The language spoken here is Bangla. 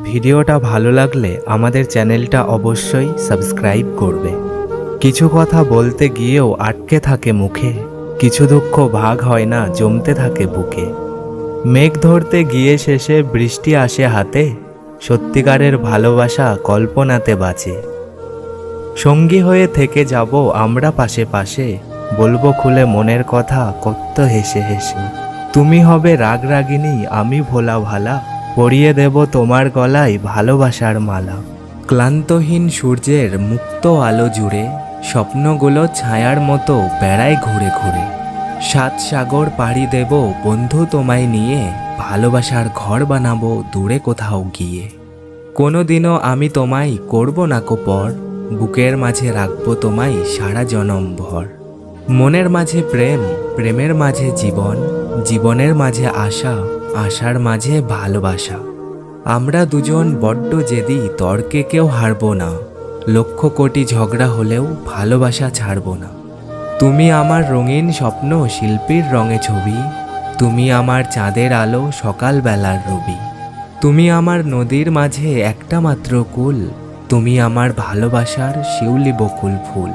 ভিডিওটা ভালো লাগলে আমাদের চ্যানেলটা অবশ্যই সাবস্ক্রাইব করবে। কিছু কথা বলতে গিয়েও আটকে থাকে মুখে, কিছু দুঃখ ভাগ হয় না জমতে থাকে বুকে। মেঘ ধরতে গিয়ে শেষে বৃষ্টি আসে হাতে, সত্যিকারের ভালোবাসা কল্পনাতে বাঁচে। সঙ্গী হয়ে থেকে যাব আমরা পাশে পাশে, বলবো খুলে মনের কথা কত হেসে হেসে। তুমি হবে রাগরাগিনী, আমি ভোলা ভালা, পরিয়ে দেব তোমার গলায় ভালোবাসার মালা। ক্লান্তহীন সূর্যের মুক্ত আলো জুড়ে স্বপ্নগুলো ছায়ার মতো বেড়ায় ঘুরে ঘুরে। 7 সাগর পাড়ি দেব বন্ধু তোমায় নিয়ে, ভালোবাসার ঘর বানাবো দূরে কোথাও গিয়ে। কোনোদিনও আমি তোমায় করব না কো পর, বুকের মাঝে রাখবো তোমায় সারা জনম ভর। মনের মাঝে প্রেম, প্রেমের মাঝে জীবন, জীবনের মাঝে আশা, আশার মাঝে ভালোবাসা। আমরা দুজন বড্ড জেদি, তর্কে কেউ হারবো না, লক্ষ কোটি ঝগড়া হলেও ভালোবাসা ছাড়বো না। তুমি আমার রঙিন স্বপ্ন, শিল্পীর রঙে ছবি, তুমি আমার চাঁদের আলো, সকালবেলার রবি। তুমি আমার নদীর মাঝে একটা মাত্র কুল, তুমি আমার ভালোবাসার শিউলি বকুল ফুল।